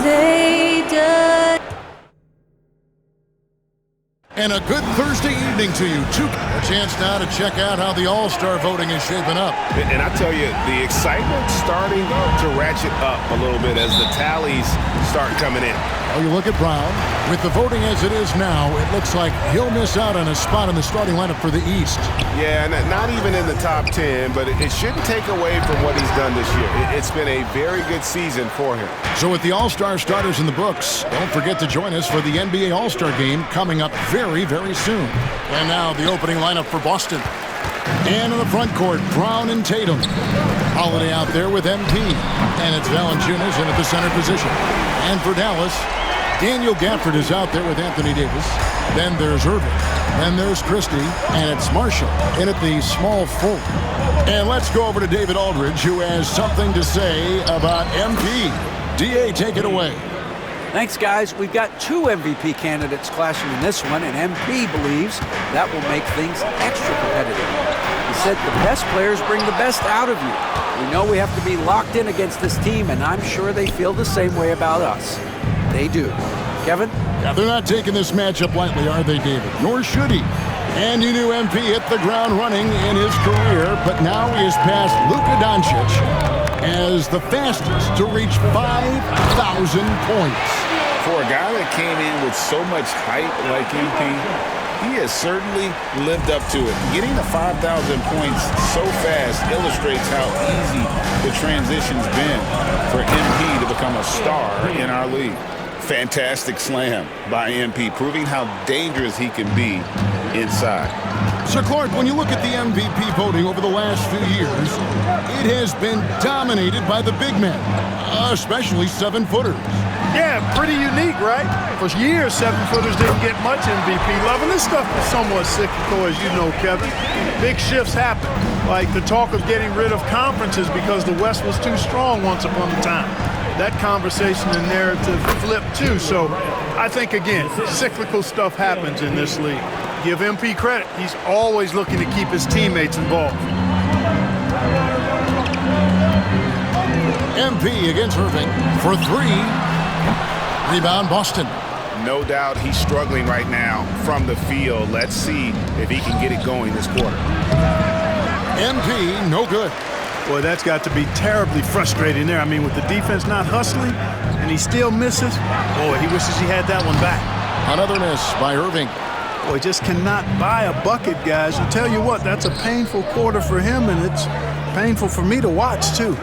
They just And a good Thursday evening to you, too. A chance now to check out how the All-Star voting is shaping up. And I tell you, the excitement's starting to ratchet up a little bit as the tallies start coming in. Oh, you look at Brown. With the voting as it is now, it looks like he'll miss out on a spot in the starting lineup for the East. Yeah, not even in the top 10, but it shouldn't take away from what he's done this year. It's been a very good season for him. So with the All-Star starters in the books, don't forget to join us for the NBA All-Star game coming up very, very soon. And now the opening lineup for Boston. And in the front court, Brown and Tatum. Holiday out there with MP. And it's Valanciunas in at the center position. And for Dallas, Daniel Gafford is out there with Anthony Davis. Then there's Irving. Then there's Christie. And it's Marshall in at the small forward. And let's go over to David Aldridge, who has something to say about MP. D.A., take it away. Thanks, guys. We've got two MVP candidates clashing in this one, and MP believes that will make things extra competitive. He said the best players bring the best out of you. We know we have to be locked in against this team, and I'm sure they feel the same way about us. They do. Kevin? Yeah, they're not taking this matchup lightly, are they, David? Nor should he. And you knew MP hit the ground running in his career, but now he has passed Luka Doncic as the fastest to reach 5,000 points. For a guy that came in with so much hype like MP, he has certainly lived up to it. Getting to 5,000 points so fast illustrates how easy the transition's been for MP to become a star in our league. Fantastic slam by MP, proving how dangerous he can be inside. Sir Clark, when you look at the MVP voting over the last few years, it has been dominated by the big men, especially 7-footers. Yeah, pretty unique, right? For years, 7-footers didn't get much MVP love, and this stuff is somewhat cyclical, as you know, Kevin. Big shifts happen, like the talk of getting rid of conferences because the West was too strong once upon a time. That conversation and narrative flipped, too. So I think, again, cyclical stuff happens in this league. Give MP credit. He's always looking to keep his teammates involved. MP against Irving for 3. Rebound, Boston. No doubt he's struggling right now from the field. Let's see if he can get it going this quarter. MP, no good. Boy, that's got to be terribly frustrating there. I mean, with the defense not hustling, and he still misses. Boy, he wishes he had that one back. Another miss by Irving. Boy, just cannot buy a bucket, guys. I tell you what, that's a painful quarter for him, and it's painful for me to watch, too.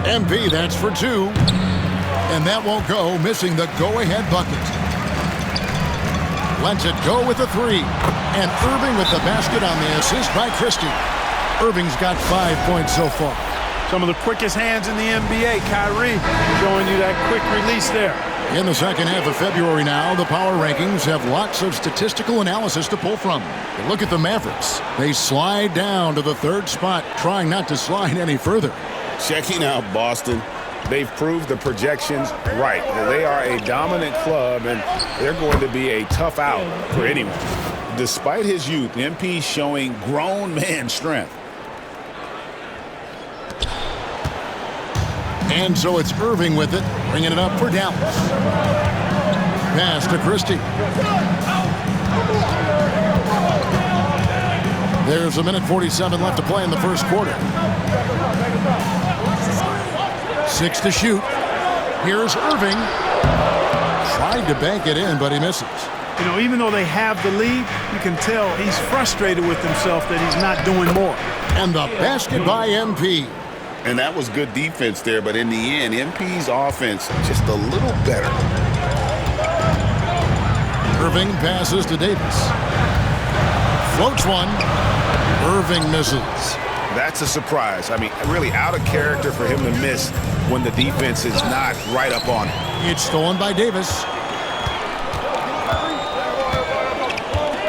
MP, that's for 2. And that won't go, missing the go-ahead bucket. Lets it go with the 3. And Irving with the basket on the assist by Christie. Irving's got 5 points so far. Some of the quickest hands in the NBA. Kyrie showing you that quick release there. In the second half of February now, the power rankings have lots of statistical analysis to pull from. But look at the Mavericks. They slide down to the 3rd spot, trying not to slide any further. Checking out Boston. They've proved the projections right. They are a dominant club, and they're going to be a tough out for anyone. Despite his youth, MP showing grown man strength. And so it's Irving with it, bringing it up for Dallas. Pass to Christie. There's a minute 47 left to play in the first quarter. 6 to shoot. Here's Irving. Tried to bank it in, but he misses. You know, even though they have the lead, you can tell he's frustrated with himself that he's not doing more. And the basket by MP. And that was good defense there, but in the end, MP's offense just a little better. Irving passes to Davis. Floats one. Irving misses. That's a surprise. I mean, really out of character for him to miss when the defense is not right up on him. It's stolen by Davis.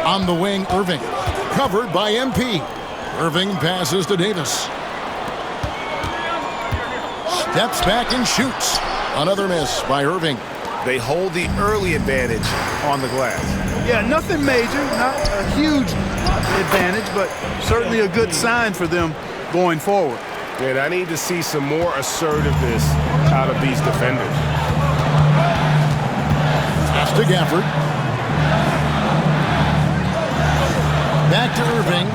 On the wing, Irving. Covered by MP. Irving passes to Davis. Steps back and shoots. Another miss by Irving. They hold the early advantage on the glass. Yeah, nothing major, not a huge advantage, but certainly a good sign for them going forward. And I need to see some more assertiveness out of these defenders. Pass to Gafford. Back to Irving.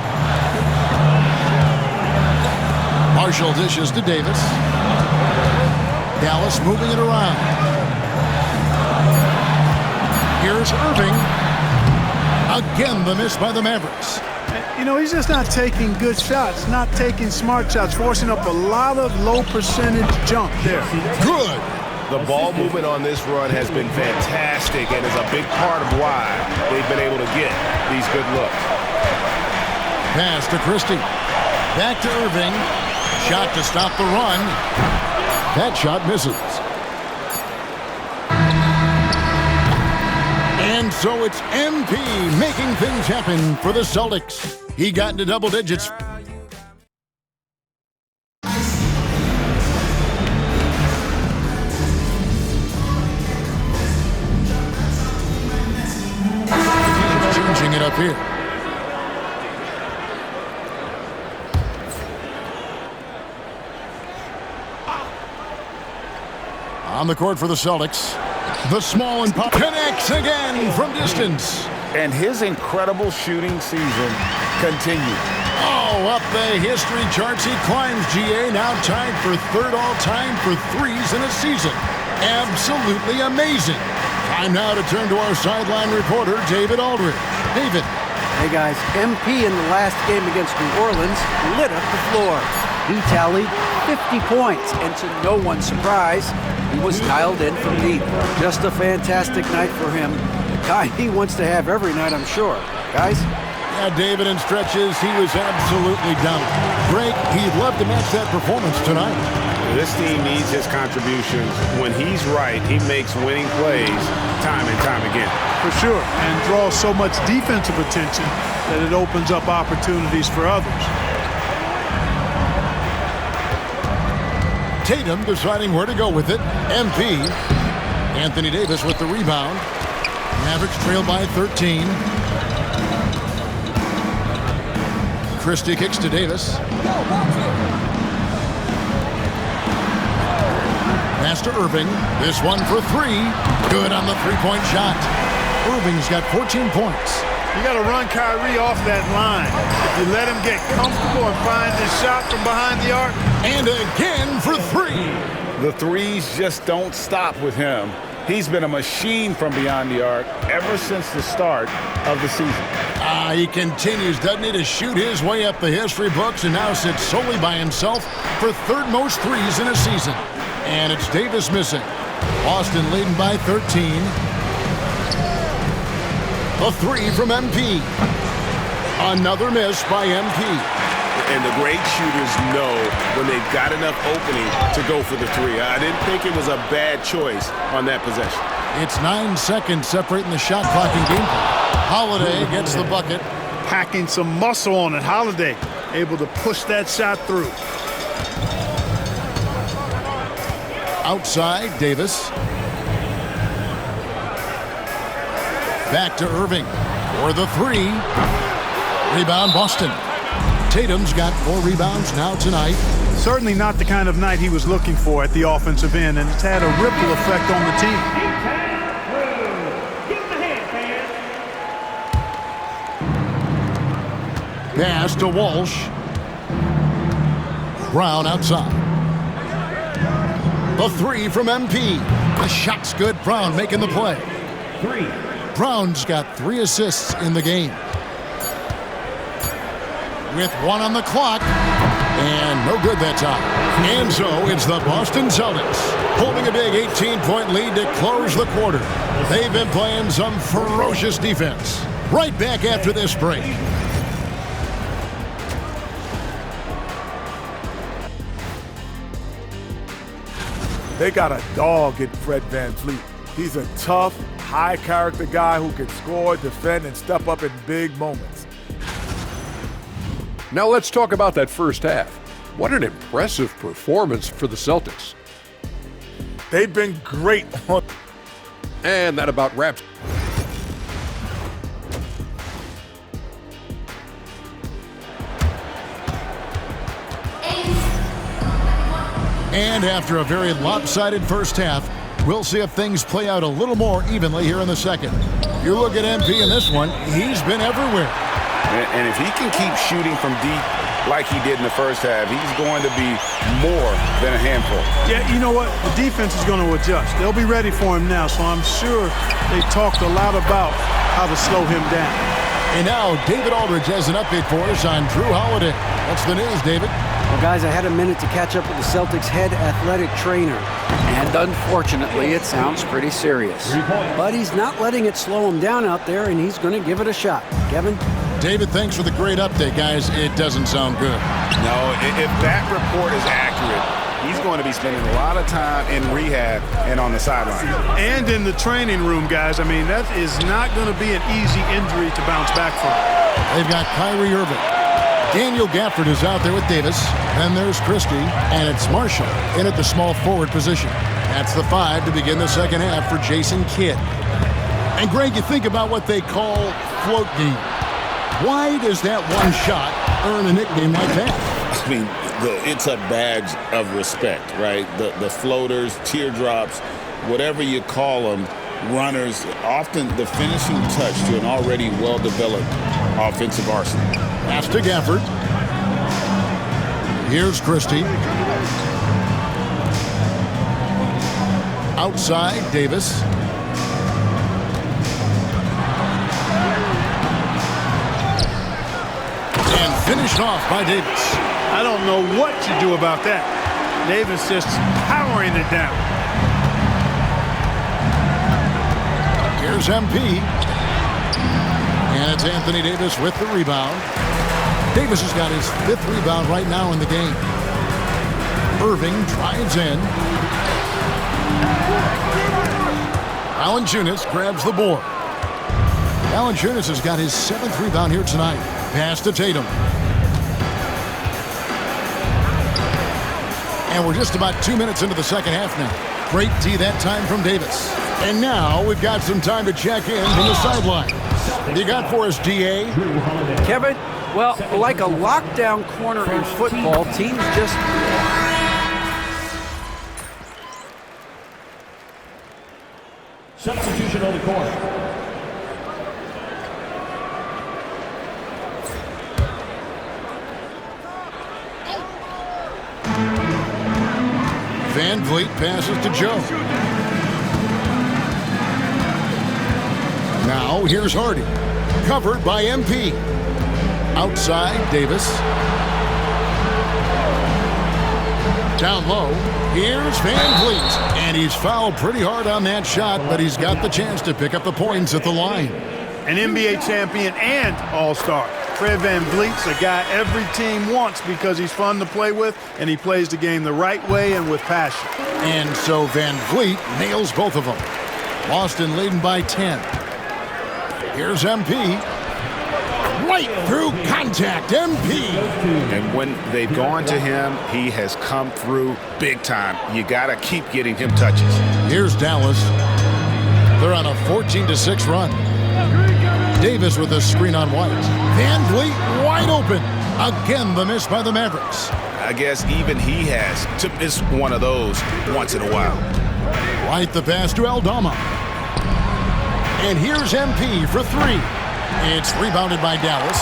Marshall dishes to Davis. Dallas moving it around. Here's Irving. Again, the miss by the Mavericks. You know, he's just not taking good shots, not taking smart shots, forcing up a lot of low percentage jump there. Good. The ball movement on this run has been fantastic and is a big part of why they've been able to get these good looks. Pass to Christie. Back to Irving. Shot to stop the run. That shot misses. And so it's MP making things happen for the Celtics. He got into double digits. He's changing it up here. On the court for the Celtics. The small and pop connects again from distance. And his incredible shooting season continues. Oh, up the history charts he climbs, GA. Now tied for third all-time for threes in a season. Absolutely amazing. Time now to turn to our sideline reporter, David Aldridge. David. Hey, guys, MP in the last game against New Orleans lit up the floor. He tallied 50 points, and to no one's surprise, he was dialed in from deep. Just a fantastic night for him. The kind he wants to have every night, I'm sure. Guys? Yeah, David, in stretches, he was absolutely dominant. Greg, he'd love to match that performance tonight. This team needs his contributions. When he's right, he makes winning plays time and time again. For sure, and draws so much defensive attention that it opens up opportunities for others. Tatum deciding where to go with it. MP. Anthony Davis with the rebound. Mavericks trail by 13. Christie kicks to Davis. Pass to Irving. This one for three. Good on the three-point shot. Irving's got 14 points. You got to run Kyrie off that line. If you let him get comfortable and find his shot from behind the arc. And again for three. The threes just don't stop with him. He's been a machine from beyond the arc ever since the start of the season. He continues, doesn't he, to shoot his way up the history books and now sits solely by himself for third most threes in a season. And it's Davis missing. Boston leading by 13. A three from MP. Another miss by MP. And the great shooters know when they've got enough opening to go for the three. I didn't think it was a bad choice on that possession. It's 9 seconds separating the shot clock and game clock. Holiday gets the bucket. Packing some muscle on it. Holiday able to push that shot through. Outside, Davis. Back to Irving for the three. Rebound, Boston. Tatum's got 4 rebounds now tonight. Certainly not the kind of night he was looking for at the offensive end, and it's had a ripple effect on the team. Pass to Walsh. Brown outside. The three from MP. The shot's good. Brown making the play. Brown's got 3 assists in the game. With 1 on the clock. And no good that time. And so it's the Boston Celtics holding a big 18-point lead to close the quarter. They've been playing some ferocious defense. Right back after this break. They got a dog in Fred VanVleet. He's a tough, high-character guy who can score, defend, and step up in big moments. Now let's talk about that first half. What an impressive performance for the Celtics. They've been great on... And that about wraps. And after a very lopsided first half, we'll see if things play out a little more evenly here in the second. If you look at MP in this one, he's been everywhere. And if he can keep shooting from deep like he did in the first half, he's going to be more than a handful. Yeah, you know what? The defense is going to adjust. They'll be ready for him now, so I'm sure they talked a lot about how to slow him down. And now David Aldridge has an update for us on Drew Holiday. What's the news, David? Well, guys, I had a minute to catch up with the Celtics head athletic trainer. And unfortunately, it sounds pretty serious. But he's not letting it slow him down out there, and he's going to give it a shot. Kevin? David, thanks for the great update, guys. It doesn't sound good. No, if that report is accurate, he's going to be spending a lot of time in rehab and on the sideline. And in the training room, guys. I mean, that is not going to be an easy injury to bounce back from. They've got Kyrie Irving. Daniel Gafford is out there with Davis. Then there's Christie, and it's Marshall in at the small forward position. That's the 5 to begin the second half for Jason Kidd. And Greg, you think about what they call float game. Why does that one shot earn a nickname like that? I mean, it's a badge of respect, right? The floaters, teardrops, whatever you call them, runners, often the finishing touch to an already well-developed offensive arsenal. Pass to Gafford. Here's Christie. Outside, Davis. And finished off by Davis. I don't know what to do about that. Davis just powering it down. Here's MP. And it's Anthony Davis with the rebound. Davis has got his 5th rebound right now in the game. Irving drives in. Valanciunas grabs the board. Valanciunas has got his 7th rebound here tonight. Pass to Tatum. And we're just about 2 minutes into the second half now. Great D that time from Davis. And now we've got some time to check in from the sideline. What do you got for us, DA? Kevin, well, like a lockdown corner in football, teams just... Substitution on the court. Van Vliet passes to Joe. Now here's Hardy. Covered by MP. Outside, Davis. Down low, here's Van Vliet. And he's fouled pretty hard on that shot, but he's got the chance to pick up the points at the line. An NBA champion and all-star. Fred Van Vliet's a guy every team wants because he's fun to play with and he plays the game the right way and with passion. And so Van Vliet nails both of them. Boston leading by 10. Here's MP. Right through contact, MP. And when they've gone to him, he has come through big time. You got to keep getting him touches. Here's Dallas. They're on a 14-6 run. Davis with a screen on White. Van Vliet wide open. Again, the miss by the Mavericks. I guess even he has to miss one of those once in a while. White the pass to Aldama. And here's MP for 3. It's rebounded by Dallas.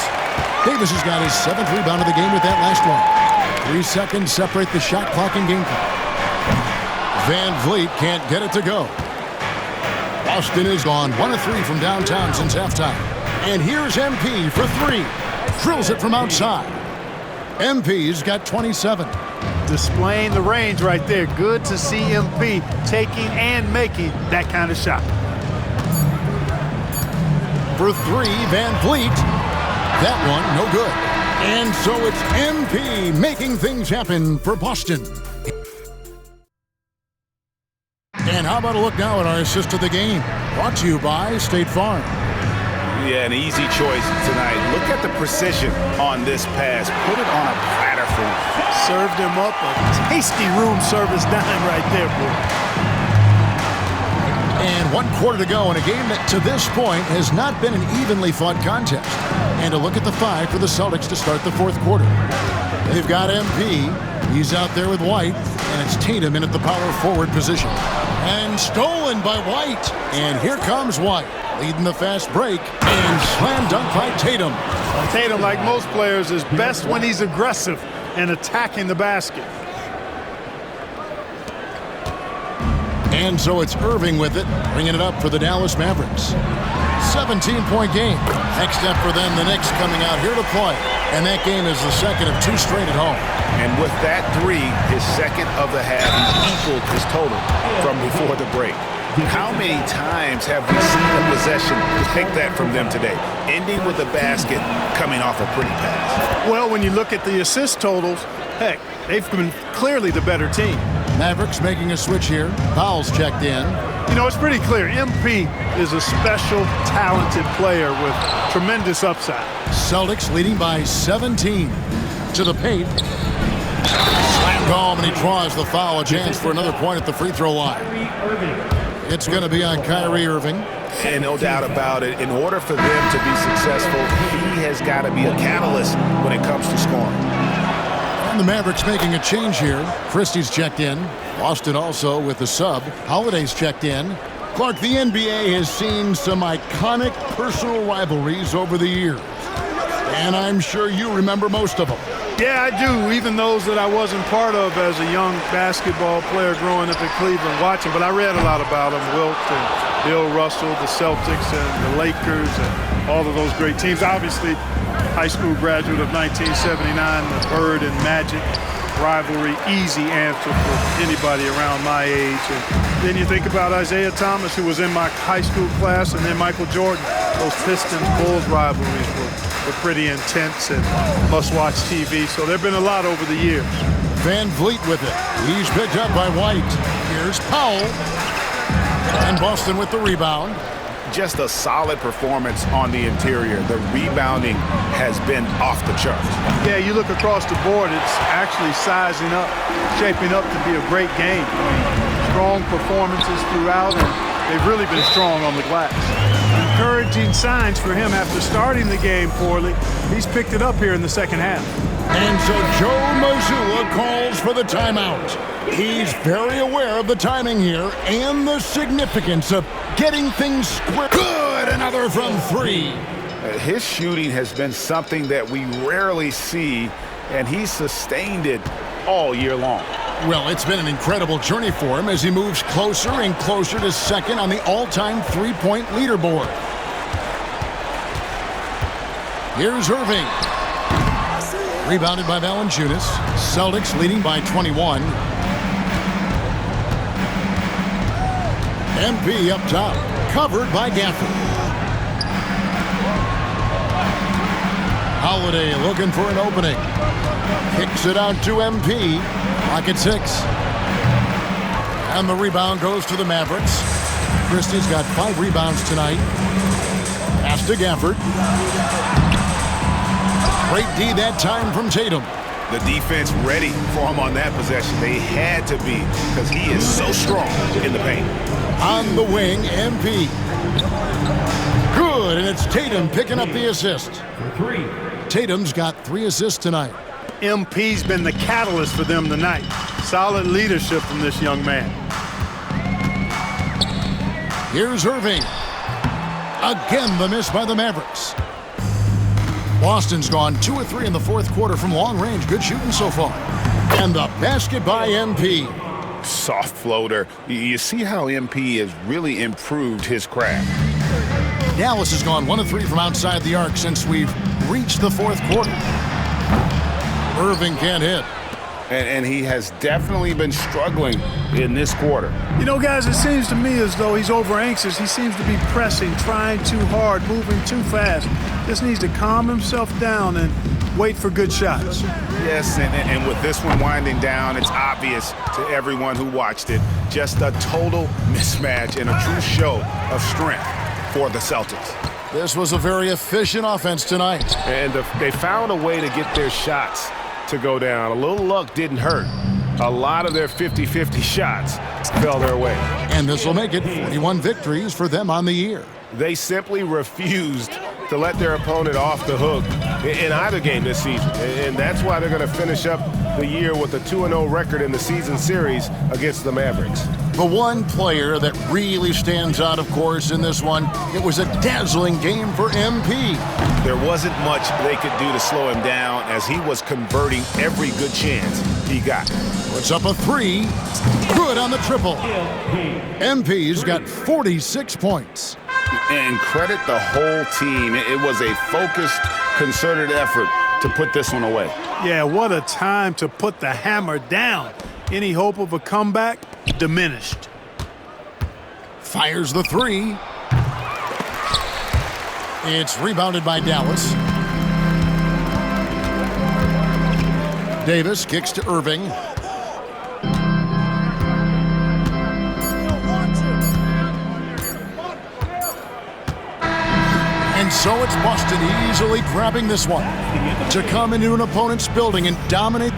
Davis has got his 7th rebound of the game with that last one. 3 seconds separate the shot clock and game clock. Van Vliet can't get it to go. Boston is gone 1 of 3 from downtown since halftime. And here's MP for 3. Drills it from outside. MP's got 27. Displaying the range right there. Good to see MP taking and making that kind of shot. For 3, Van Vliet. That one, no good. And so it's MP making things happen for Boston. And how about a look now at our assist of the game? Brought to you by State Farm. Yeah, an easy choice tonight. Look at the precision on this pass. Put it on a platter for him. Served him up a tasty room service dime right there, boy. And 1 quarter to go in a game that to this point has not been an evenly fought contest. And a look at the 5 for the Celtics to start the 4th quarter. They've got MP. He's out there with White. And it's Tatum in at the power forward position. And stolen by White. And here comes White, leading the fast break. And slam dunk by Tatum. Tatum, like most players, is best when he's aggressive and attacking the basket. And so it's Irving with it, bringing it up for the Dallas Mavericks. 17-point game. Next step for them, the Knicks coming out here to play. And that game is the second of 2 straight at home. And with that 3, his second of the half, he equaled his total from before the break. How many times have we seen a possession take that from them today, ending with a basket coming off a pretty pass? Well, when you look at the assist totals, heck, they've been clearly the better team. Mavericks making a switch here. Powell's checked in. You know, it's pretty clear. MP is a special, talented player with tremendous upside. Celtics leading by 17. To the paint. Slammed home, and he draws the foul. A chance for another point at the free throw line. It's going to be on Kyrie Irving. And no doubt about it, in order for them to be successful, he has got to be a catalyst when it comes to scoring. And the Mavericks making a change here. Christie's checked in. Boston also with the sub. Holiday's checked in. Clark, the NBA has seen some iconic personal rivalries over the years. And I'm sure you remember most of them. Yeah, I do, even those that I wasn't part of as a young basketball player growing up in Cleveland watching. But I read a lot about them, Wilt and Bill Russell, the Celtics and the Lakers and all of those great teams. Obviously, high school graduate of 1979, the Bird and Magic rivalry, easy answer for anybody around my age. And then you think about Isaiah Thomas, who was in my high school class, and then Michael Jordan. Those Pistons-Bulls rivalries were pretty intense and must-watch TV. So there have been a lot over the years. Van Vliet with it. He's picked up by White. Here's Powell. And Boston with the rebound. Just a solid performance on the interior. The rebounding has been off the charts. Yeah, you look across the board, it's actually sizing up, shaping up to be a great game. I mean, strong performances throughout, and they've really been strong on the glass. Encouraging signs for him after starting the game poorly. He's picked it up here in the second half. And so Joe Mazzulla calls for the timeout. He's very aware of the timing here and the significance of getting things square. Good, another from 3. His shooting has been something that we rarely see, and he's sustained it all year long. Well, it's been an incredible journey for him as he moves closer and closer to second on the all-time three-point leaderboard. Here's Irving. Rebounded by Valanciunas. Celtics leading by 21. MP up top, covered by Gafford. Holiday looking for an opening. Kicks it out to MP. Clock at 6. And the rebound goes to the Mavericks. Christie's got 5 rebounds tonight. Pass to Gafford. Great D that time from Tatum. The defense ready for him on that possession. They had to be, because he is so strong in the paint. On the wing, MP. Good, and it's Tatum picking up the assist. Tatum's got 3 assists tonight. MP's been the catalyst for them tonight. Solid leadership from this young man. Here's Irving. Again, the miss by the Mavericks. Boston's gone 2 of 3 in the fourth quarter from long range. Good shooting so far. And the basket by MP. Soft floater. You see how MP has really improved his craft. Dallas has gone 1 of 3 from outside the arc since we've reached the fourth quarter. Irving can't hit. And he has definitely been struggling in this quarter. You know, guys, it seems to me as though he's over anxious. He seems to be pressing, trying too hard, moving too fast. Just needs to calm himself down and wait for good shots. Yes, and with this one winding down, it's obvious to everyone who watched it. Just a total mismatch and a true show of strength for the Celtics. This was a very efficient offense tonight. And they found a way to get their shots to go down. A little luck didn't hurt. A lot of their 50-50 shots fell their way. And this will make it 41 victories for them on the year. They simply refused to let their opponent off the hook in either game this season. And that's why they're going to finish up the year with a 2-0 record in the season series against the Mavericks. The one player that really stands out, of course, in this one, it was a dazzling game for MP. There wasn't much they could do to slow him down as he was converting every good chance he got. Puts up a three. Good on the triple. MP's got 46 points. And credit the whole team. It was a focused, concerted effort to put this one away. Yeah, what a time to put the hammer down. Any hope of a comeback? Diminished. Fires the three. It's rebounded by Dallas. Davis kicks to Irving. And so it's Boston easily grabbing this one to come into an opponent's building and dominate